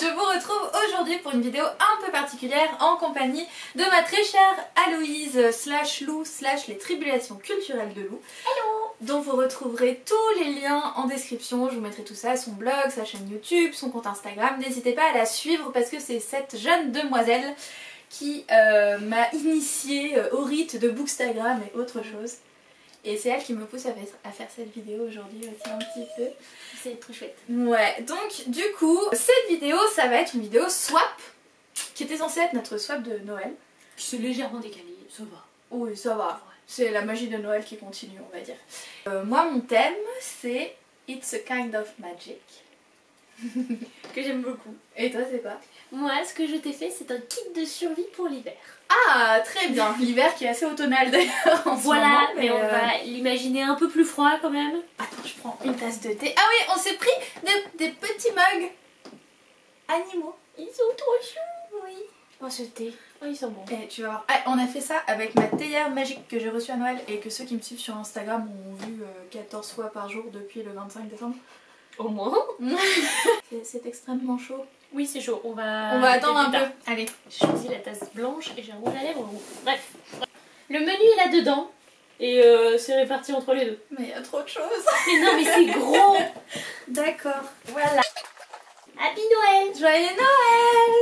Je vous retrouve aujourd'hui pour une vidéo un peu particulière en compagnie de ma très chère Aloïse slash Lou slash les tribulations culturelles de Lou. Hello. Dont vous retrouverez tous les liens en description, je vous mettrai tout ça, son blog, sa chaîne YouTube, son compte Instagram. N'hésitez pas à la suivre parce que c'est cette jeune demoiselle qui m'a initiée au rite de Bookstagram et autre chose. Et c'est elle qui me pousse à faire cette vidéo aujourd'hui aussi un petit peu. C'est trop chouette. Ouais, donc du coup, cette vidéo, ça va être une vidéo swap, qui était censée être notre swap de Noël. C'est légèrement décalé, ça va. Oui, ça va. C'est la magie de Noël qui continue, on va dire. Moi, mon thème, c'est It's a kind of magic. Que j'aime beaucoup. Et toi, c'est quoi? Moi, ce que je t'ai fait, c'est un kit de survie pour l'hiver. Ah, très bien. L'hiver qui est assez automnal d'ailleurs en ce moment. Voilà, mais on va l'imaginer un peu plus froid quand même. Attends, je prends une tasse de thé. Ah oui, on s'est pris des petits mugs animaux. Ils sont trop choux. Oui. Oh, ce thé. Oh, ils sont bons. Et tu vas voir. Ah, on a fait ça avec ma théière magique que j'ai reçue à Noël et que ceux qui me suivent sur Instagram ont vu 14 fois par jour depuis le 25 décembre. Au moins. C'est extrêmement chaud. Oui, c'est chaud. On va attendre un peu. Allez. J'ai choisi la tasse blanche et j'ai un rouge à lèvres rouge. Bref. Le menu est là-dedans. Et c'est réparti entre les deux. Mais il y a trop de choses. Mais non, mais c'est gros. D'accord. Voilà. Happy Noël. Joyeux Noël.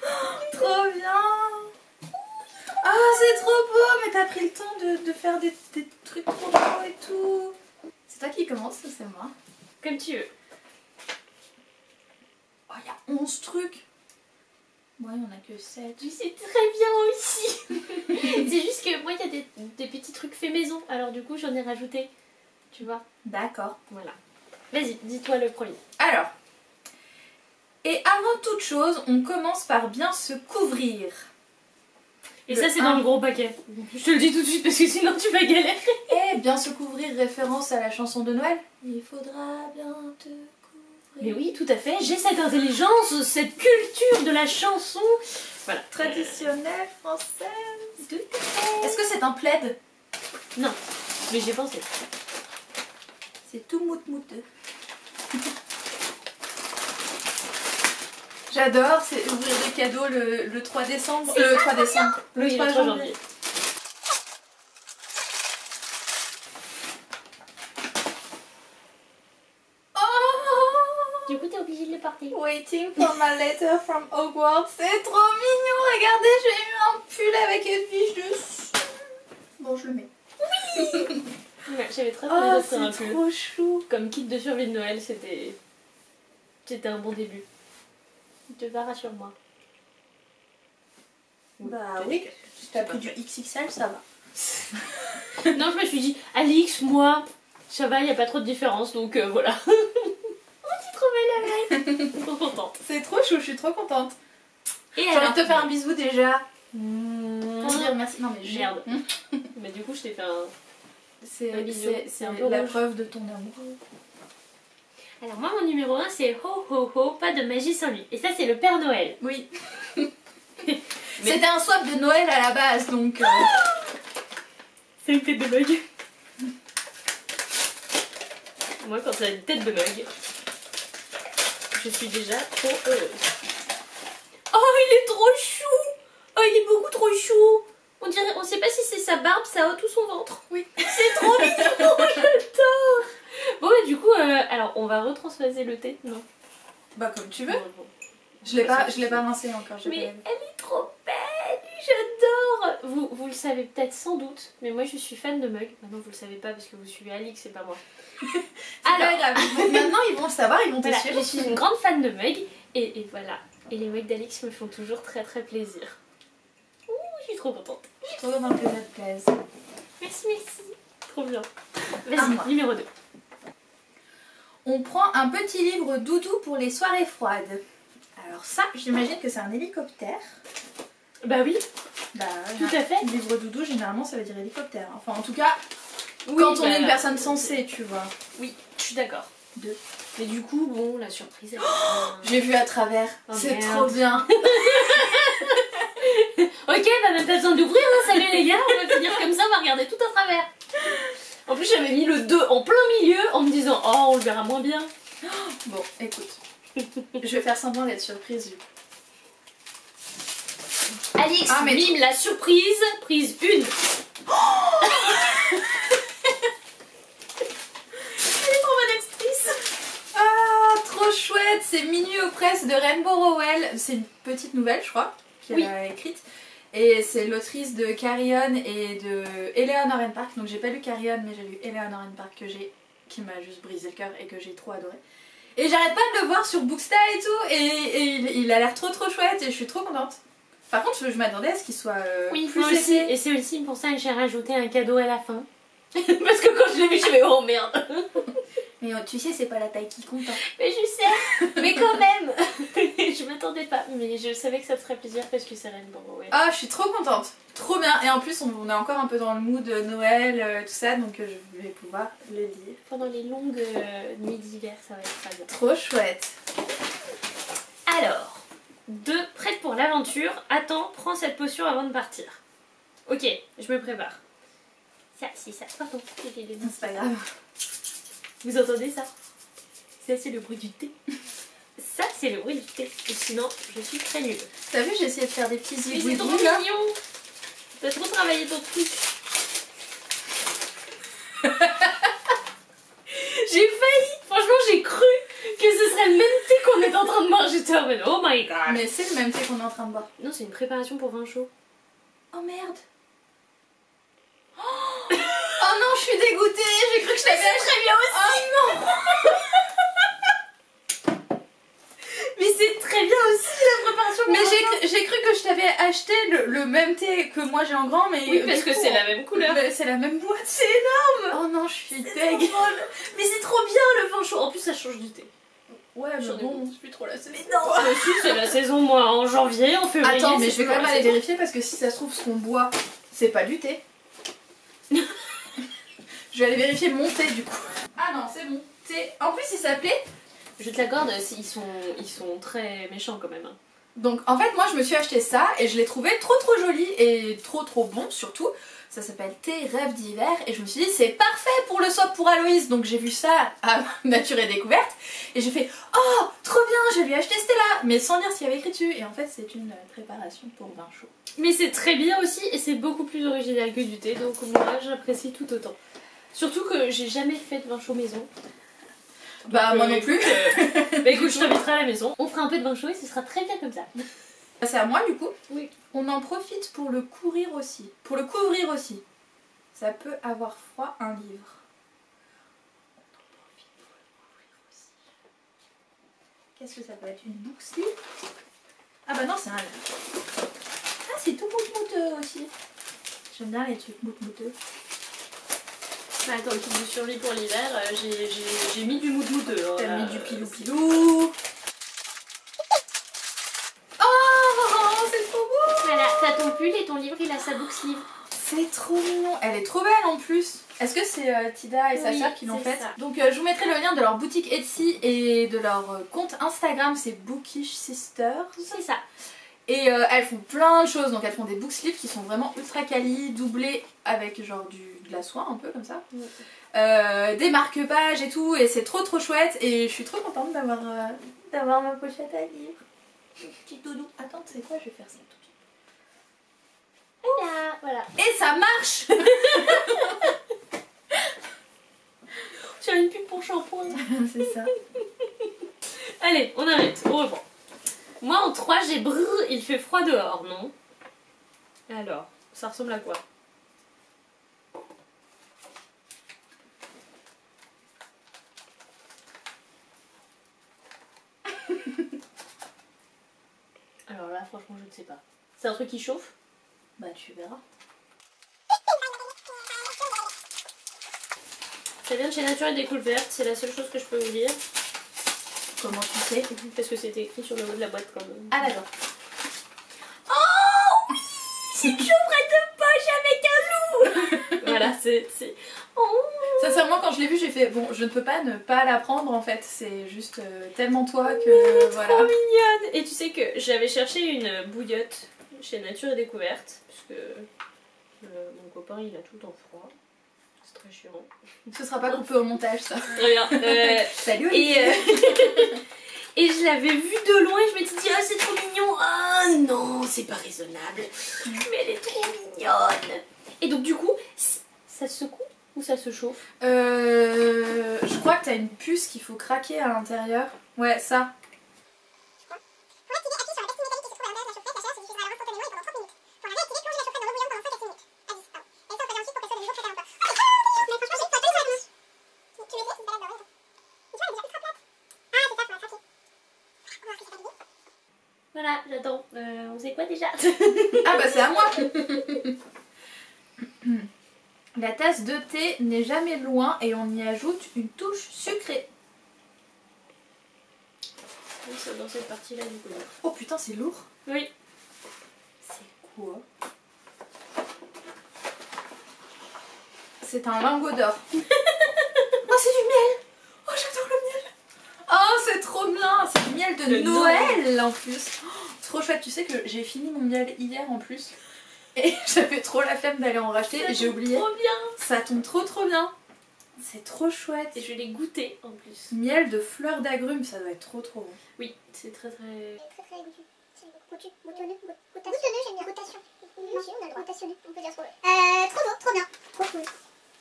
Oh, trop bien. Ah, c'est trop beau. Mais t'as pris le temps de faire des trucs trop beaux et tout. C'est toi qui commence ou c'est moi? Comme tu veux. Oh, il y a 11 trucs. Moi, il n'y en a que 7. Tu sais très bien aussi. C'est juste que moi, il y a des petits trucs faits maison. Alors du coup, j'en ai rajouté. Tu vois. D'accord. Voilà. Vas-y, dis-toi le premier. Alors. Et avant toute chose, on commence par bien se couvrir. Et ça, c'est dans le gros paquet. Je te le dis tout de suite parce que sinon tu vas galérer. Et bien se couvrir, référence à la chanson de Noël. Il faudra bien te couvrir. Mais oui, tout à fait. J'ai cette intelligence, cette culture de la chanson. Voilà. Traditionnelle française. Tout à fait. Est-ce que c'est un plaid? Non, mais j'ai pensé. C'est tout mouteux. J'adore, c'est ouvrir des cadeaux le 3 décembre. Le 3 décembre. Le 3 janvier. Du coup, t'es obligé de le porter. Waiting for my letter from Hogwarts. C'est trop mignon. Regardez, j'ai eu un pull avec Edwige dessus. Bon, je le mets. Oui. Ouais, j'avais très envie d'offrir un pull. C'est trop chou. Comme kit de survie de Noël, c'était un bon début. Tu te vas, rassure-moi. Bah oui, si t'as pris du XXL, ça va. Non, je me suis dit, Alix, moi, ça va, il n'y a pas trop de différence, donc voilà. C'est trop belle la mec. Trop contente. C'est trop chou, je suis trop contntente. Et j'ai envie de te faire un bisou déjà. Pour dire merci. Non mais merde. Mais du coup, je t'ai fait un bisou. C'est un peu la preuve de ton amour. Alors moi, mon numéro 1, c'est ho ho ho, pas de magie sans lui. Et ça, c'est le Père Noël. Oui. C'était un swap de Noël à la base, donc... C'est une tête de bug. Moi, quand ça a une tête de bug, je suis déjà trop heureuse. Oh, il est trop chou. Oh, il est beaucoup trop chou. On sait pas si c'est sa barbe, sa haute ou son ventre. Oui. C'est trop mignon, j'adore. Bon, et du coup, alors, on va retransvaser le thé, non? Bah, comme tu veux. Bon. Je l'ai pas rincé encore. Mais elle est trop belle, j'adore. Vous le savez peut-être sans doute, mais moi je suis fan de mugs. Maintenant vous le savez pas parce que vous suivez Alix, c'est pas moi. C'est pas grave. Maintenant ils vont le savoir, ils vont te Voilà, suivre. je suis une grande fan de mugs et voilà. Et les mugs d'Alix me font toujours très très plaisir. Ouh, je suis trop contente. Je suis trop contente que ça te plaise. Merci, merci. Trop bien. Vas-y, numéro 2. On prend un petit livre doudou pour les soirées froides. Alors ça, j'imagine que c'est un hélicoptère. Bah oui. Bah, tout à fait. Livre doudou, généralement, ça veut dire hélicoptère. Enfin, en tout cas, oui, quand on est une personne sensée, tu vois. Oui, je suis d'accord. Deux. Mais du coup, bon, la surprise... J'ai vu à travers. Oh, c'est merde. trop bien. Ok, bah même pas besoin d'ouvrir, hein. Salut les gars, on va finir comme ça, on va regarder tout à travers. En plus, j'avais mis le 2 en plein milieu en me disant, oh, on le verra moins bien. Bon, écoute. Je vais faire semblant d'être surprise du coup. Alix, mime la surprise, prise 1. Elle est trop bonne actrice. Ah, trop chouette. C'est Minuit aux presses de Rainbow Rowell. C'est une petite nouvelle, je crois, qu'elle a écrite. Et c'est l'autrice de Carry On et de Eleanor and Park. Donc j'ai pas lu Carry On, mais j'ai lu Eleanor and Park qui m'a juste brisé le cœur et que j'ai trop adoré. Et j'arrête pas de le voir sur Bookstar et tout. Et il a l'air trop chouette et je suis trop contente. Par contre, je m'attendais à ce qu'il soit plus moi aussi. Et c'est aussi pour ça que j'ai rajouté un cadeau à la fin. Parce que quand je l'ai vu, je me oh merde. Mais tu sais, c'est pas la taille qui compte. Hein. Mais je sais, mais quand même. Je m'attendais pas, mais je savais que ça te ferait plaisir parce que c'est Rainbow Rowell. Ah, je suis trop contente. Trop bien. Et en plus, on est encore un peu dans le mood de Noël, tout ça, donc je vais pouvoir le lire. Pendant les longues nuits d'hiver, ça va être très bien. Trop chouette. Alors, prête pour l'aventure. Attends, prends cette potion avant de partir. Ok, je me prépare. Ça, c'est ça. Pardon, c'est pas grave. Vous entendez ça? Ça, c'est le bruit du thé. Ça, c'est le bruit du thé. Et sinon, je suis très nulle. T'as vu, j'ai essayé de faire des petits zigouilles. Mais c'est trop mignon. T'as trop travaillé ton truc. J'ai failli. Franchement, j'ai cru que ce serait le même thé qu'on est en train de boire. J'étais en mode, oh my god. Mais c'est le même thé qu'on est en train de boire. Non, c'est une préparation pour vin chaud. Oh merde. Oh non, je suis dégoûtée. J'ai cru que je t'avais très bien aussi. Oh non. Mais c'est très bien aussi la préparation. Mais j'ai cru que je t'avais acheté le même thé que moi j'ai en grand, mais oui, parce que c'est la même couleur. C'est la même boîte. C'est énorme. Oh non, je suis deg. Mais c'est trop bien le vin chaud. En plus, ça change du thé. Ouais, mais bon, je suis trop la saison. Mais non. C'est la saison, moi, en janvier, en février. Attends, mais je vais quand même aller vérifier parce que si ça se trouve, ce qu'on boit, c'est pas du thé. Je vais aller vérifier mon thé du coup. Ah non, c'est bon. Thé. En plus, il s'appelait. Je te l'accorde, ils sont très méchants quand même. Donc en fait, moi je me suis acheté ça et je l'ai trouvé trop joli et trop bon surtout. Ça s'appelle Thé Rêve d'hiver et je me suis dit c'est parfait pour le swap pour Aloïs. Donc j'ai vu ça à Nature et Découverte et j'ai fait oh trop bien, je vais lui acheter Stella, mais sans lire ce qu'il y avait écrit dessus. Et en fait c'est une préparation pour vin chaud. Mais c'est très bien aussi et c'est beaucoup plus original que du thé, donc moi j'apprécie tout autant. Surtout que j'ai jamais fait de vin chaud maison. Bah moi non plus. Bah écoute, je t'inviterai à la maison. On fera un peu de vin chaud et ce sera très bien comme ça. C'est à moi du coup. Oui. On en profite pour le couvrir aussi. Pour le couvrir aussi. Ça peut avoir froid un livre. On en profite pour le couvrir aussi. Qu'est-ce que ça peut être? Une book sleeve? Ah bah non, c'est un livre. Ah, c'est tout mouteux aussi. J'aime bien les trucs mouteux. Bah, attends, le kit de survie pour l'hiver, j'ai mis du mouteux. T'as mis du pilou. Oh, c'est trop beau. Voilà, t'as ton pull et ton livre, il a sa book sleeve. C'est trop mignon. Elle est trop belle en plus. Est-ce que c'est Tida et sa sœur qui l'ont faite? Donc je vous mettrai le lien de leur boutique Etsy et de leur compte Instagram, c'est Bookish Sisters. C'est ça. Et elles font plein de choses, donc elles font des book sleeves qui sont vraiment ultra quali, doublés avec genre de la soie un peu comme ça. Des marque-pages et tout, et c'est trop chouette et je suis trop contente d'avoir ma pochette à livres. Petit doudou. Attends, tu sais quoi, je vais faire ça tout de suite. Voilà. Et ça marche. J'ai une pub pour shampoing. C'est ça. Allez, on arrête, au revoir. Moi en 3 j'ai brrr, il fait froid dehors, non? Alors, ça ressemble à quoi? Alors là franchement je ne sais pas. C'est un truc qui chauffe? Bah tu verras. Ça vient de chez Nature et Découverte, c'est la seule chose que je peux vous dire. Comment tu sais? Parce que c'était écrit sur le haut de la boîte quand même. Ah d'accord. Oh oui, c'est une chambrette de poche avec un loup. Voilà, c'est... Oh. Sincèrement quand je l'ai vu j'ai fait bon je ne peux pas ne pas la prendre en fait. C'est juste tellement toi que voilà. Trop mignonne. Et tu sais que j'avais cherché une bouillotte chez Nature et Découverte. Parce que mon copain il a tout le temps froid. C'est très chiant. Ce sera pas coupé au montage ça. Très bien. Salut. et je l'avais vue de loin et je m'étais dit ah c'est trop mignon. Ah non c'est pas raisonnable. Mais elle est trop mignonne. Et donc du coup ça se secoue ou ça se chauffe? Je crois que t'as une puce qu'il faut craquer à l'intérieur. Ouais, ça. Voilà, j'attends. On sait quoi déjà? Ah bah c'est à moi. La tasse de thé n'est jamais loin et on y ajoute une touche sucrée. Oui, c'est dans cette partie-là du coup. Oh putain, c'est lourd. Oui. C'est quoi? C'est un lingot d'or. Oh, c'est du miel. Oh, j'adore le miel. Oh, c'est trop bien. C'est du miel de Noël en plus. Oh, trop chouette. Tu sais que j'ai fini mon miel hier en plus. Et j'avais trop la flemme d'aller en racheter et j'ai oublié. Trop bien. Ça tombe trop bien. C'est trop chouette. Et je l'ai goûté en plus. Miel de fleurs d'agrumes, ça doit être trop bon. Oui, c'est très goûtu. Goûteux, boutonneux, j'aime bien. Goûtation. Non, si, on a le droit. Goûtationné, on peut dire trop. Trop beau, trop bien. Trop cool.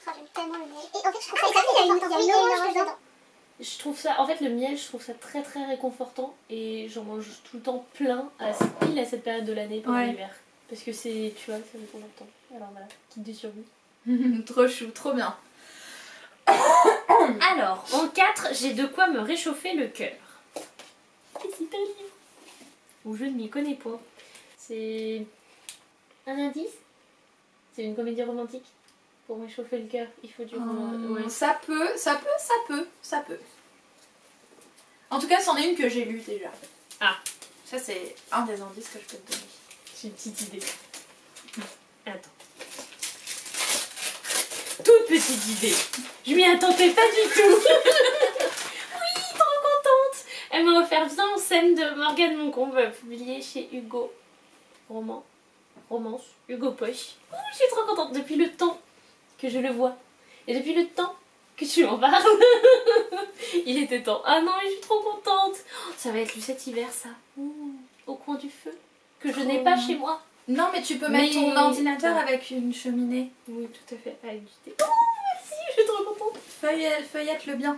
Oh, j'aime tellement le miel. Et en fait, je trouve ça il y a une orange dedans. Je trouve ça, en fait le miel, je trouve ça très réconfortant et j'en mange tout le temps plein pile à cette période de l'année pendant l'hiver. Parce que c'est, tu vois, c'est réconfortant. Alors voilà, kit de survie. Trop chou, trop bien. Alors, en 4, j'ai de quoi me réchauffer le cœur. Et c'est un livre où je ne m'y connais pas. C'est un indice. C'est une comédie romantique. Pour réchauffer le cœur, il faut du ouais. Ça peut. En tout cas, c'en est une que j'ai lue déjà. Ah, ça c'est un des indices que je peux te donner. j'ai une petite idée. Attends. Toute petite idée. Je m'y attendais pas du tout. Oui, trop contente. Elle m'a offert Bien en scène de Morgane Moncombe, publié chez Hugo. Romance, Hugo Poche. Oh, je suis trop contente depuis le temps que je le vois. Et depuis le temps que tu en parles. Il était temps. Ah non, je suis trop contente. Oh, ça va être cet hiver, ça. Au coin du feu. Que je n'ai pas chez moi. Non, mais tu peux mettre ton ordinateur avec une cheminée. Oui, tout à fait. Avec du thé. Oh, merci, je suis trop contente. Feuillette-le bien.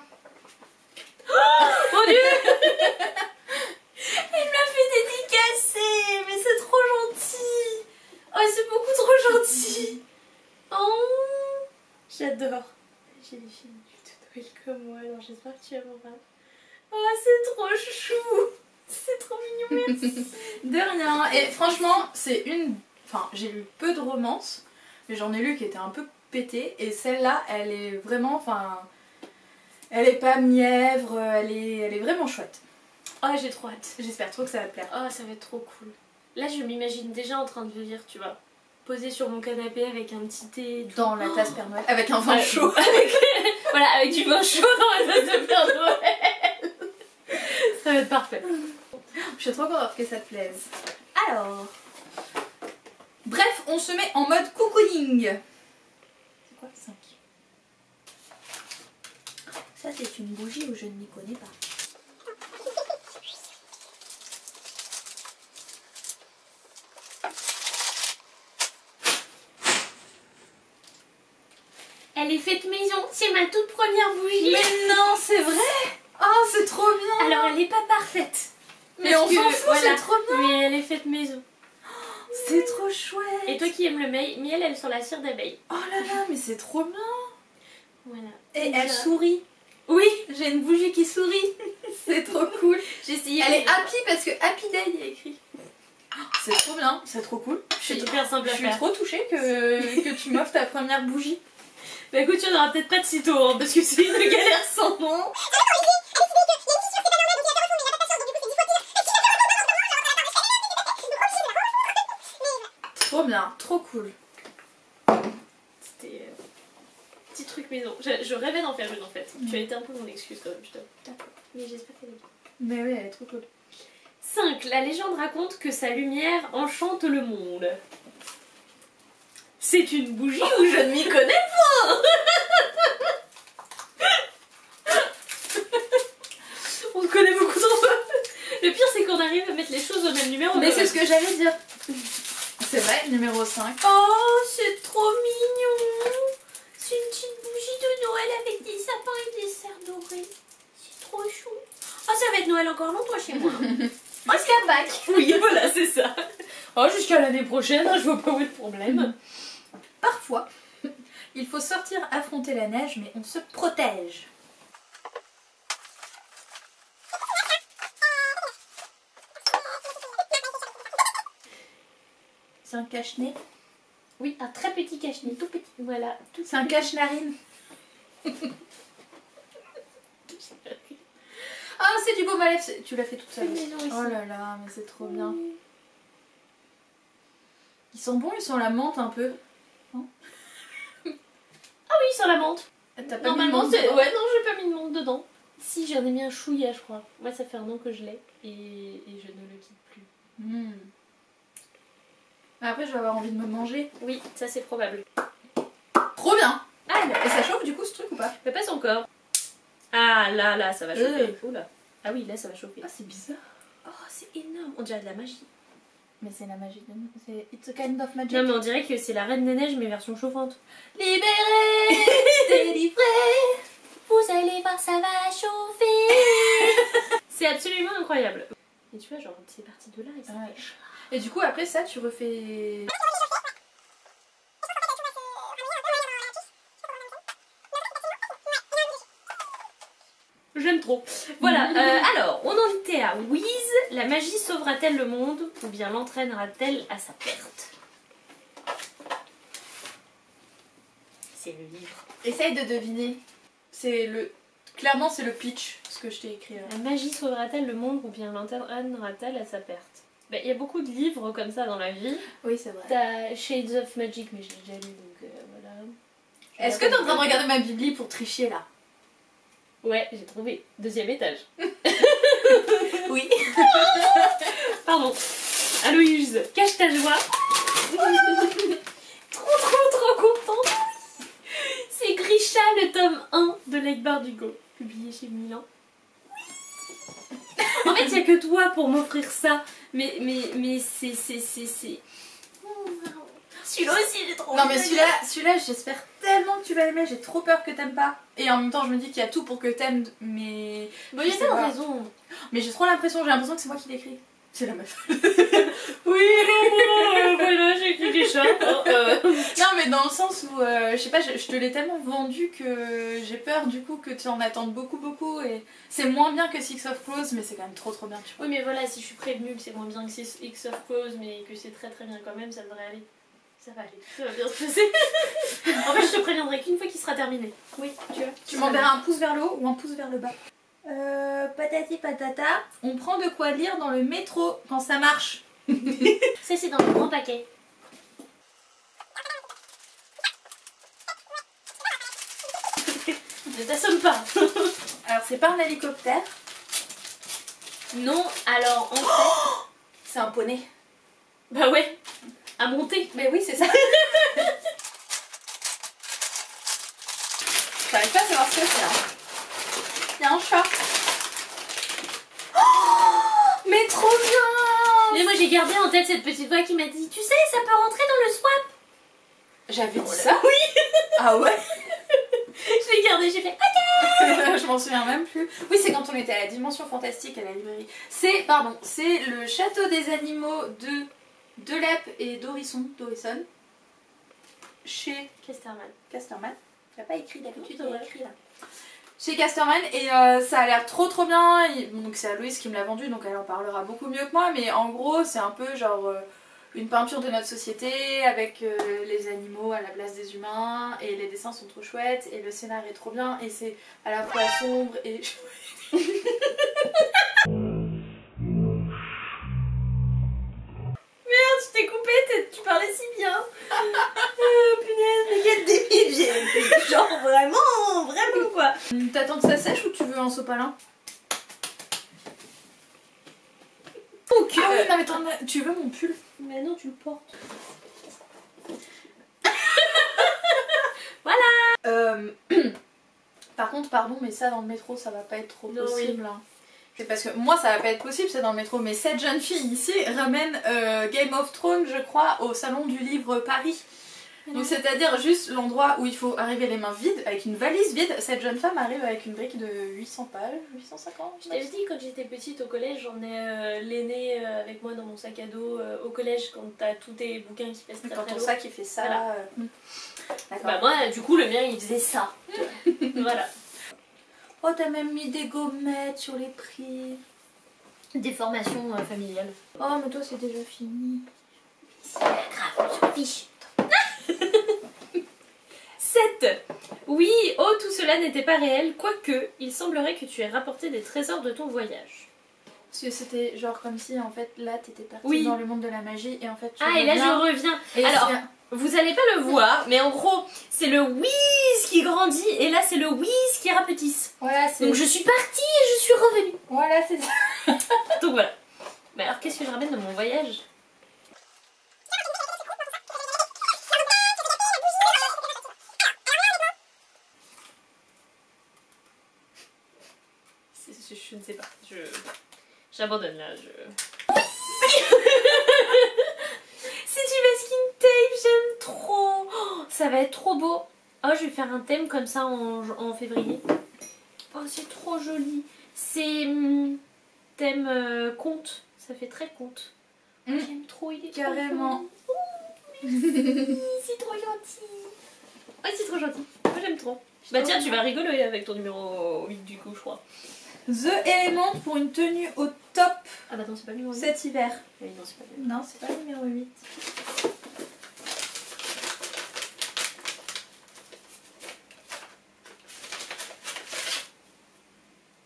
Oh, mon Dieu. Il me l'a fait dédicacer. Mais c'est trop gentil. Oh, c'est beaucoup trop gentil. Oh, j'adore. J'ai des films de Noël comme moi, alors j'espère que tu aimeras. Oh, c'est trop chou. C'est trop mignon, merci. De rien. Et franchement, c'est une... Enfin, j'ai lu peu de romances, mais j'en ai lu qui étaient un peu pétées. Et celle-là, elle est vraiment... Enfin, elle est pas mièvre, elle est vraiment chouette. Oh, j'ai trop hâte. J'espère trop que ça va te plaire. Oh, ça va être trop cool. Là, je m'imagine déjà en train de le lire, tu vois. Posée sur mon canapé avec un petit thé. Dans la tasse Père Noël. Avec un vin chaud. Voilà, avec du vin chaud dans la tasse de Père Noël. Ça va être parfait. Je suis trop contente que ça te plaise. Alors... Bref, on se met en mode cocooning. C'est quoi 5? Ça, c'est une bougie où je ne m'y connais pas. Elle est faite maison, c'est ma toute première bougie. Mais non, c'est vrai. Oh, c'est trop bien. Alors, elle n'est pas parfaite. Mais on s'en fout, voilà, c'est trop bien. Mais elle est faite maison. C'est trop chouette. Et toi qui aimes le miel, elle est sur la cire d'abeille. Oh là là, mais c'est trop bien. Voilà. Et elle sourit. Oui, j'ai une bougie qui sourit. C'est trop cool. J'ai essayé. Elle est happy parce que Happy Day il est écrit. C'est trop bien, c'est trop cool. C'est hyper simple à faire. Je suis trop touchée que tu m'offres ta première bougie. Bah écoute, tu n'en auras peut-être pas de sitôt, hein, parce que c'est une galère sans nom. Trop bien, trop cool. C'était petit truc maison. Je rêvais d'en faire une en fait. Tu as été un peu mon excuse quand même, je t'avoue. D'accord. Mais j'espère qu'elle est bien. Mais oui, elle est trop cool. 5. La légende raconte que sa lumière enchante le monde. C'est une bougie où je ne m'y connais pas. On se connaît beaucoup trop peu. arrive à mettre les choses au même numéro. Mais c'est ce que j'allais dire. C'est vrai, numéro 5. Oh, c'est trop mignon. C'est une petite bougie de Noël avec des sapins et des cerfs dorés. C'est trop chou. Oh, ça va être Noël encore longtemps chez moi. Jusqu'à Pâques. Oui, voilà, c'est ça. Oh, jusqu'à l'année prochaine, hein, je vois pas où est le problème. Parfois, il faut sortir affronter la neige, mais on se protège. C'est un cache-nez. Oui, un très petit cache-nez, tout petit. Voilà, tout C'est un cache-narine. Ah, c'est du baume à lèvres. Tu l'as fait toute seule. Mais non, Oh là là, mais c'est trop bien. Ils sont bons, ils sont la menthe un peu. Ah oui, sans la menthe. T'as pas Normalement, mis de menthe c'est. dedans? Ouais, non, j'ai pas mis de menthe dedans. Si, j'en ai mis un chouïa, je crois. Moi, ça fait un an que je l'ai et je ne le quitte plus. Hmm. Après, je vais avoir envie de me manger. Oui, ça c'est probable. Trop bien. Ah, et ça chauffe du coup ce truc ou pas? Mais pas encore. Ah là, ça va chauffer. Oula. Ah oui, là, ça va chauffer. Ah, c'est bizarre. Oh, c'est énorme. On dirait de la magie. Mais c'est la magie de... C'est It's a kind of magic. Non, mais on dirait que c'est la Reine des Neiges, mais version chauffante. Libéré, délivré. Vous allez voir, ça va chauffer. C'est absolument incroyable. Et tu vois, genre, c'est parti de là et ça Ouais. fait... Et du coup, après ça, tu refais... J'aime trop. Voilà, alors, on en était à Wiz. La magie sauvera-t-elle le monde ou bien l'entraînera-t-elle à sa perte? C'est le livre. Essaye de deviner. C'est le... Clairement, c'est le pitch, ce que je t'ai écrit là. La magie sauvera-t-elle le monde ou bien l'entraînera-t-elle à sa perte? Il y a beaucoup de livres comme ça dans la vie. Oui, c'est vrai. T'as Shades of Magic, mais je l'ai déjà lu, donc voilà. Est-ce que t'es en train de regarder ma bibli pour tricher là? Ouais, j'ai trouvé. 2e étage. Oui. Pardon. Aloïse, cache ta joie. trop contente. C'est Grisha, le tome 1 de Lake Bardugo, publié chez Milan. En fait, il n'y a que toi pour m'offrir ça. Mais c'est... Celui-là aussi, j'ai trop Non envie mais de celui-là j'espère tellement que tu vas aimer, j'ai trop peur que t'aimes pas. Et en même temps je me dis qu'il y a tout pour que t'aimes, mais... Bon, il y a je sais pas de pas. raison. Mais j'ai trop l'impression que c'est moi qui l'écris. C'est la meuf. Oui, non, voilà, j'ai écrit des chats. Non mais dans le sens où, je sais pas, je te l'ai tellement vendu que j'ai peur du coup que tu en attendes beaucoup et c'est moins bien que Six of Crows mais c'est quand même trop bien tu vois. Oui, mais voilà, si je suis prévenue que c'est moins bien que X of Cause, mais que c'est très bien quand même, ça devrait aller. Ça va aller, ça va bien se passer. En fait, je te préviendrai qu'une fois qu'il sera terminé. Oui, tu vois. Tu m'enverras un pouce vers le haut ou un pouce vers le bas. Patati patata, on prend de quoi lire dans le métro quand ça marche. Ça, c'est dans le grand paquet. Ne t'assomme pas. Alors c'est pas un hélicoptère, Non, alors en fait. c'est un poney. Bah ouais, à monter. Mais oui c'est ça. J'arrive pas à savoir ce que c'est. Hein. Il y a un chat. Oh, mais trop bien. Mais moi, j'ai gardé en tête cette petite voix qui m'a dit: tu sais, ça peut rentrer dans le swap. J'avais dit ça. Oui. Ah ouais. Je l'ai gardé, j'ai fait: Je m'en souviens même plus. Oui, c'est quand on était à la Dimension Fantastique à la librairie. C'est le château des animaux de Delep et Dorisson, chez Casterman. Il n'y a pas écrit d'habitude, il y a Ouais. écrit là. Chez Casterman et ça a l'air trop bien. Donc c'est Aloïse qui me l'a vendu, donc elle en parlera beaucoup mieux que moi. Mais en gros, c'est un peu genre une peinture de notre société avec les animaux à la place des humains et les dessins sont trop chouettes et le scénario est trop bien et c'est à la fois sombre et... Merde, je t'ai coupé, tu parlais si bien. Punaise, mais quel débile j'ai été. Genre vraiment quoi. T'attends que ça sèche ou tu veux un sopalin? Ok. Ah oui, non mais attends, tu veux mon pull? Mais non, tu le portes. Par contre, pardon, mais ça dans le métro, ça va pas être trop Non, possible. Hein. C'est parce que moi ça va pas être possible, c'est dans le métro, mais cette jeune fille ici ramène Game of Thrones, je crois, au salon du livre Paris. Donc c'est-à-dire juste l'endroit où il faut arriver les mains vides, avec une valise vide. Cette jeune femme arrive avec une brique de 800 pages, 850. Je t'avais dit quand j'étais petite au collège, j'emmenais l'aîné avec moi dans mon sac à dos au collège quand t'as tous tes bouquins qui pèsent très Quand très ton lourd. sac il fait ça. Voilà. D'accord. Bah moi du coup le mien il faisait ça. Voilà. Oh t'as même mis des gommettes sur les prix. Des formations familiales. Oh mais toi c'est déjà fini. C'est pas grave, je m'en fiche. 7. Oui, oh tout cela n'était pas réel, quoique il semblerait que tu aies rapporté des trésors de ton voyage. Parce que c'était genre comme si en fait là t'étais partie Oui. dans le monde de la magie et en fait tu Ah et là reviens. je reviens. Et Alors, c'est- vous allez pas le voir, mais en gros, c'est le whiz qui grandit et là c'est le whiz qui rapetisse. Voilà c'est. Donc je suis partie et je suis revenue. Voilà c'est ça. Donc voilà. Mais alors qu'est-ce que je ramène de mon voyage? Je ne sais pas. J'abandonne là. C'est du masking tape, j'aime trop. Oh, ça va être trop beau. Oh, je vais faire un thème comme ça en février. Oh, c'est trop joli. C'est thème conte. Ça fait très conte. Mm. J'aime trop, il est Carrément. trop joli. C'est trop gentil. Ouais, c'est trop gentil. Moi, j'aime trop. Bah tiens, tu vas rigoler avec ton numéro 8 du coup, je crois. The Element pour une tenue au top Ah bah non, c'est pas le numéro 8. cet hiver. Oui, non, c'est pas le numéro 8. Non, c'est pas le numéro 8.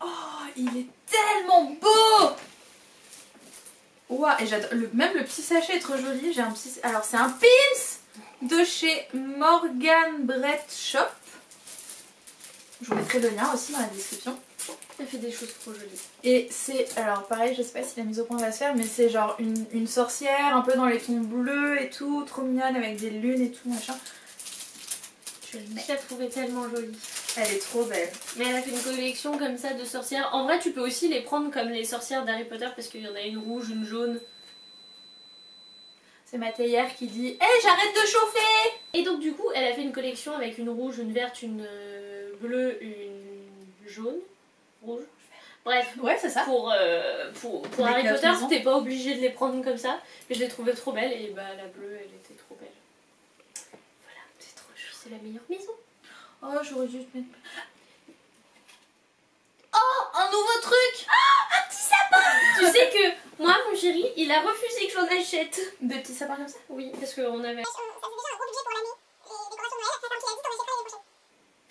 Oh, il est tellement beau! Ouah, et j'adore. Même le petit sachet est trop joli. J'ai un petit. Alors, c'est un pins de chez Morgan Brett Shop. Je vous mettrai le lien aussi dans la description. Elle fait des choses trop jolies. Et c'est, alors pareil, je sais pas si la mise au point va se faire, mais c'est genre une sorcière un peu dans les tons bleus et tout, trop mignonne avec des lunes et tout machin. Je la trouvais tellement jolie. Elle est trop belle. Mais elle a fait une collection comme ça de sorcières. En vrai, tu peux aussi les prendre comme les sorcières d'Harry Potter parce qu'il y en a une rouge, une jaune. C'est ma théière qui dit hey, j'arrête de chauffer! Et donc, du coup, elle a fait une collection avec une rouge, une verte, une bleue, une jaune. Rouge. Bref. Ouais, c'est ça. Pour Les Harry quatre Potter, maisons. t'es pas obligé de les prendre comme ça. Mais je les trouvais trop belles et bah la bleue, elle était trop belle. Voilà, c'est trop chou. C'est la meilleure maison. Oh, j'aurais dû te mettre. Oh, un nouveau truc! Un petit sapin. Tu sais que moi, mon chéri, il a refusé que j'en achète. Des petits sapins comme ça? Oui, parce qu'on avait... Ça fait déjà un gros budget pour l'année. Les décorations de Noël, après, comme tu l'as dit, t'en achèteras l'année prochaine.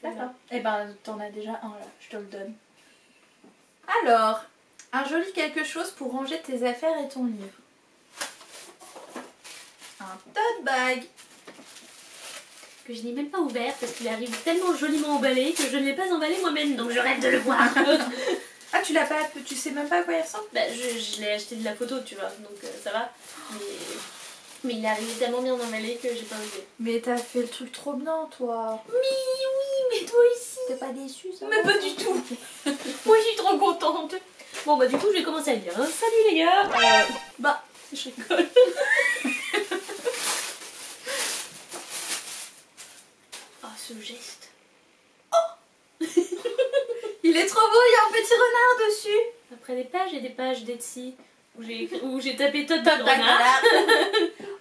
D'accord. Et ben, t'en as déjà un là, je te le donne. Alors, un joli quelque chose pour ranger tes affaires et ton livre. Un tote bag. Que je n'ai même pas ouvert parce qu'il arrive tellement joliment emballé que je ne l'ai pas emballé moi-même, donc je rêve de le voir. Ah, tu l'as pas, tu sais même pas à quoi il ressemble? Bah, je l'ai acheté de la photo, tu vois, donc ça va. Mais il est arrivé tellement bien emballé que j'ai pas osé. Mais t'as fait le truc trop bien, toi. Oui, mais toi aussi. T'es pas déçue, ça? Mais pas du tout. Moi, je suis trop contente. Bon, bah, du coup, je vais commencer à lire. Hein. Salut les gars. Bah, je rigole. Oh, ce geste. Il est trop beau, il y a un petit renard dessus. Après des pages et des pages d'Etsy où j'ai tapé Total renard.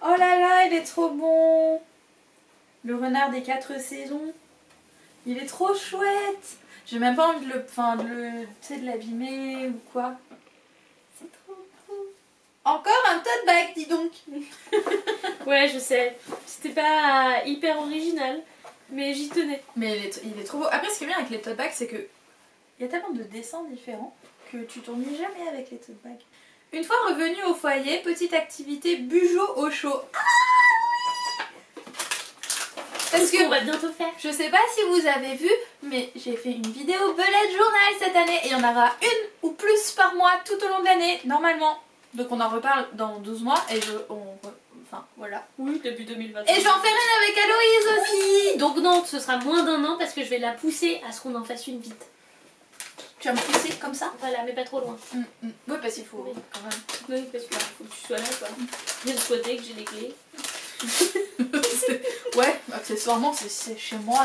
Oh là là, il est trop bon. Le renard des 4 saisons. Il est trop chouette. J'ai même pas envie de de l'abîmer ou quoi. C'est trop beau. Encore un tote bag, dis donc. Ouais, je sais. C'était pas hyper original, mais j'y tenais. Mais il est trop beau. Après, ce qui est bien avec les tote bags, c'est que il y a tellement de dessins différents que tu t'ennuies jamais avec les tote bags. Une fois revenu au foyer, petite activité bugeot au chaud. Parce que On va bientôt faire. je sais pas si vous avez vu, mais j'ai fait une vidéo bullet journal cette année et il y en aura une ou plus par mois tout au long de l'année, normalement. Donc on en reparle dans 12 mois et enfin voilà. Oui, depuis 2020. Et j'en fais une avec Aloïse aussi. Donc non, ce sera moins d'un an parce que je vais la pousser à ce qu'on en fasse une vite. Tu vas me pousser comme ça? Voilà, mais pas trop loin. Oui, parce qu'il faut Oui. quand même. Oui, parce qu'il faut que tu sois là, quoi. Bien de côté, que j'ai les clés. Ouais, accessoirement, c'est chez moi.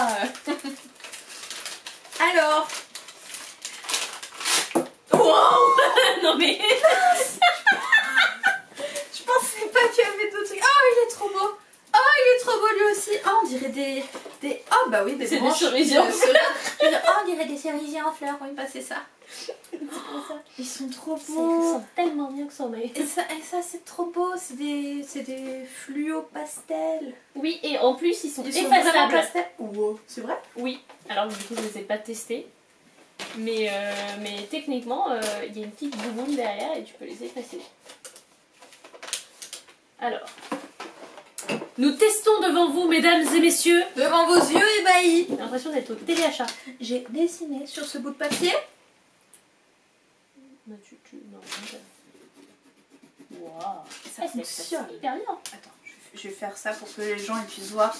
Alors. Wow. Non mais... Je pensais pas qu'il y avait d'autres trucs. Oh, il est trop beau. Oh, il est trop beau lui aussi. Oh, on dirait des... Oh, bah oui, des C'est branches des cerisiers en de- fleurs. Oh, on dirait des cerisiers en fleurs. Oui, bah c'est ça. Ils sont trop Ça beaux. sent tellement bien que ça en est. Et ça c'est trop beau. C'est des fluos pastels. Oui, et en plus, ils sont Ils sont vraiment effaçables. pastels. Wow, c'est vrai? Oui, alors du coup, je ne les ai pas testés. Mais techniquement, il y a une petite bouboune derrière et tu peux les effacer. Alors, nous testons devant vous, mesdames et messieurs. Devant vos yeux ébahis. J'ai l'impression d'être au téléachat. J'ai dessiné sur ce bout de papier. Non, non, waouh, Ça fonctionne. hyper bien. Attends, je vais faire ça pour que les gens ils puissent voir.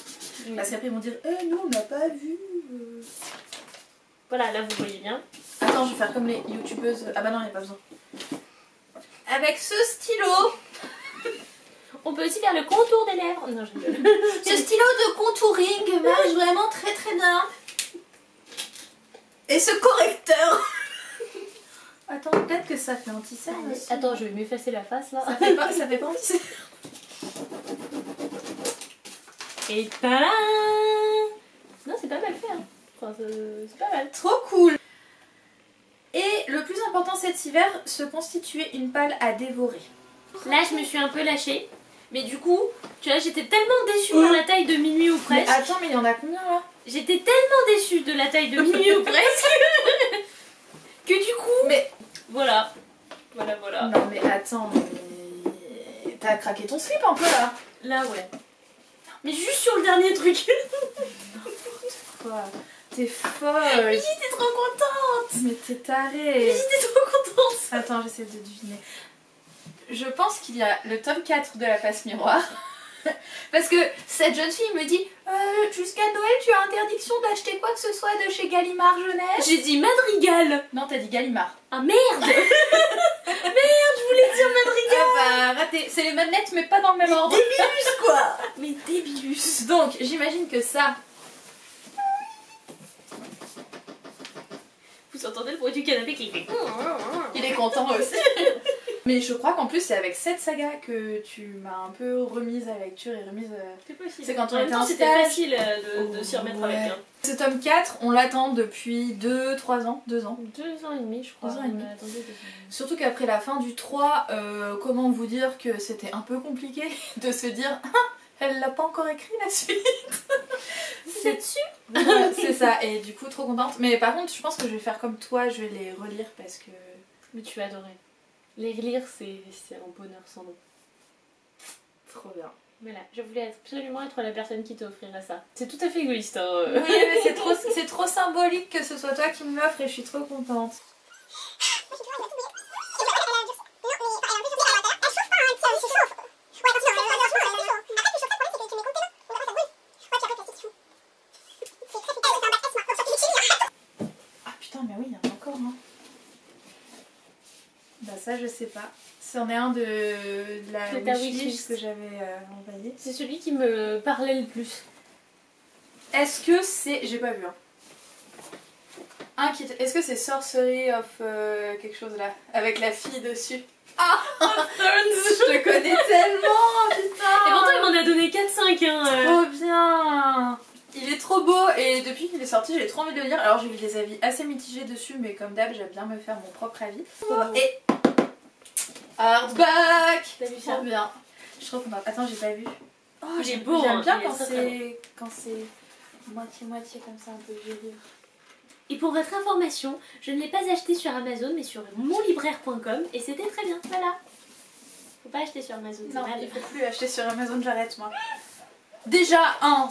Oui. Parce qu'après ils vont dire nous on n'a pas vu. Voilà, là vous voyez bien. Attends, je vais faire comme les youtubeuses. Ah bah non, il n'y a pas besoin. Avec ce stylo. On peut aussi faire le contour des lèvres. Non, je rigole. Ce stylo de contouring marche vraiment très très bien. Et ce correcteur. Attends, peut-être que ça fait anti-cerne aussi. Attends, je vais m'effacer la face là. Ça fait pas anti-cerne. Et tada! Non, c'est pas mal fait. Hein. Enfin, c'est pas mal. Trop cool. Et le plus important cet hiver, se constituer une palle à dévorer. Là, je me suis un peu lâchée. Mais du coup, tu vois, j'étais tellement déçue par la taille de minuit ou Mais presque. attends, mais il y en a combien là? J'étais tellement déçue de la taille de minuit ou presque que du coup, Mais voilà. non mais attends, mais... t'as craqué ton slip un peu là. Là, ouais. Mais juste sur le dernier truc. Quoi? T'es folle. Mais j'étais trop contente. Mais t'es tarée. J'étais trop contente. Attends, j'essaie de deviner. Je pense qu'il y a le tome 4 de la passe miroir. Parce que cette jeune fille me dit jusqu'à Noël, tu as interdiction d'acheter quoi que ce soit de chez Gallimard Jeunesse. J'ai dit Madrigal. Non, t'as dit Gallimard. Ah merde. Je voulais dire Madrigal. Ah bah, raté. C'est les mêmes lettres, mais pas dans le même ordre. Débilus quoi. Mais débilus. Donc, j'imagine que ça. Vous entendez le bruit du canapé qui fait... Il est content aussi. Mais je crois qu'en plus, c'est avec cette saga que tu m'as un peu remise à la lecture et remise. C'est possible. C'est quand on en même était temps, en c'était stage. facile de s'y remettre avec. Ouais. Hein. Ce tome 4, on l'attend depuis 2-3 ans. 2 ans. 2 ans et demi, je crois. 2 ans et demi. On a attendu 2 ans et demi. Surtout qu'après la fin du 3, comment vous dire que c'était un peu compliqué de se dire elle l'a pas encore écrit la suite. C'est dessus. Ouais, c'est ça, et du coup trop contente. Mais par contre, je pense que je vais faire comme toi, je vais les relire parce que... Mais tu vas adorer. Les relire, c'est un bonheur sans nom. Trop bien. Voilà, je voulais absolument être la personne qui t'offrirait ça. C'est tout à fait égoïste. Hein. Oui, mais c'est trop symbolique que ce soit toi qui me l'offre et je suis trop contente. Ah putain, mais oui, il y en a encore, hein. Bah ça, je sais pas. C'en est un de la De ta wishlist wishlist. que j'avais envoyé. C'est celui qui me parlait le plus. Est-ce que c'est... J'ai pas vu, hein. Est-ce que c'est Sorcery of quelque chose là? Avec la fille dessus. Ah je te connais tellement, putain. Et pourtant, il m'en a donné 4-5. Hein. Trop bien. Il est trop beau et depuis qu'il est sorti, j'ai trop envie de le lire. Alors j'ai vu des avis assez mitigés dessus, mais comme d'hab, j'aime bien me faire mon propre avis. Et hardback. T'as vu ça? Trop bien. Je suis trop contente. Attends, j'ai pas vu. Oh, Il est beau, j'aime hein. bien Il est quand c'est moitié-moitié comme ça, un peu vieux. Et pour votre information, je ne l'ai pas acheté sur Amazon, mais sur monlibraire.com et c'était très bien. Voilà. Faut pas acheter sur Amazon. Non, c'est mal. il faut plus acheter sur Amazon, j'arrête moi. Déjà,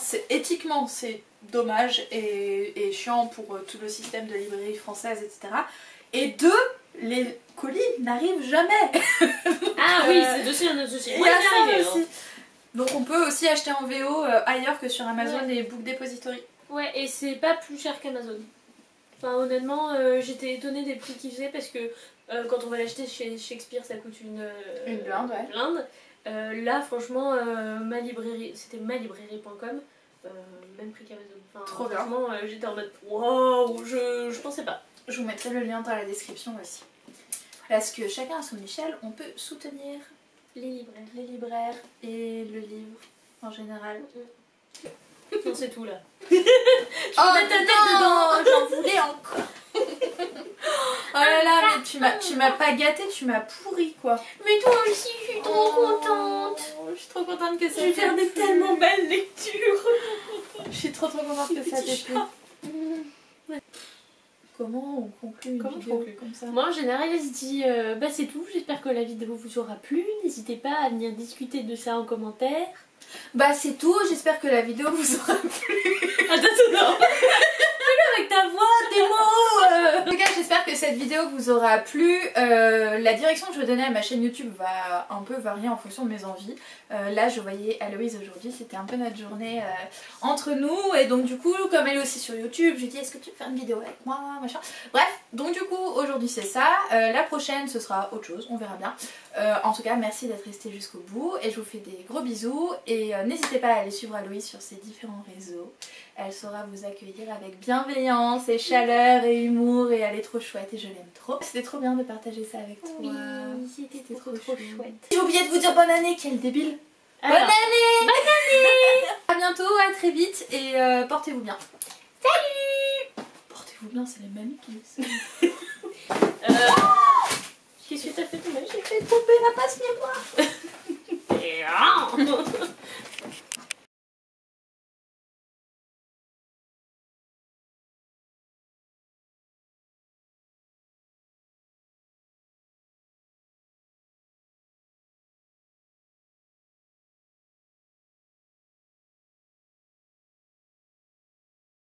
c'est éthiquement c'est dommage et chiant pour tout le système de librairie française, etc. Et 2, les colis n'arrivent jamais. Ah oui, c'est aussi un autre souci. Il y Moi, a il est arrivé, ça aussi. Donc on peut aussi acheter en VO ailleurs que sur Amazon Ouais. et Book Depository. Ouais, et c'est pas plus cher qu'Amazon. Enfin honnêtement, j'étais étonnée des prix qu'ils faisaient parce que quand on va l'acheter chez Shakespeare ça coûte une blinde, ouais. blinde. Là franchement, ma librairie, c'était malibrairie.com, même prix qu'Amazon. Enfin, Trop bien. franchement, j'étais en mode waouh, je pensais pas. Je vous mettrai le lien dans la description aussi. Parce que chacun à son échelle, on peut soutenir Les libraires et le livre en général. Non, c'est tout là. Oh mets ta tête non, j'en voulais encore. Oh là là, mais tu m'as pas gâté, tu m'as pourri quoi. Mais toi aussi, je suis trop contente. Je suis trop contente que ça Je vais faire des tellement belles lectures. Je suis trop contente que ça t'ait plu. Comment on conclut une vidéo comme ça? Moi en général je dis bah c'est tout, j'espère que la vidéo vous aura plu, n'hésitez pas à venir discuter de ça en commentaire. Bah c'est tout, j'espère que la vidéo vous aura plu. Attends, non. Fais-le avec ta voix, tes mots. En tout cas j'espère que cette vidéo vous aura plu. La direction que je vais donner à ma chaîne YouTube va un peu varier en fonction de mes envies. Là je voyais Aloïse aujourd'hui, c'était un peu notre journée entre nous. Et donc du coup comme elle est aussi sur YouTube, je lui ai dit est-ce que tu veux faire une vidéo avec moi, machin. Bref, donc du coup aujourd'hui c'est ça. La prochaine ce sera autre chose, on verra bien. En tout cas merci d'être resté jusqu'au bout et je vous fais des gros bisous. Et n'hésitez pas à aller suivre Aloïse sur ses différents réseaux. Elle saura vous accueillir avec bienveillance et chaleur et humour et elle est trop chouette et je l'aime trop. C'était trop bien de partager ça avec toi. Oui, c'était trop chouette. J'ai oublié de vous dire bonne année, quel débile. Alors, bonne année. À bientôt, à très vite et portez-vous bien. Salut. Portez-vous bien, c'est les mamies qui disent. qu'est-ce que t'as fait? J'ai fait tomber la passe miroir.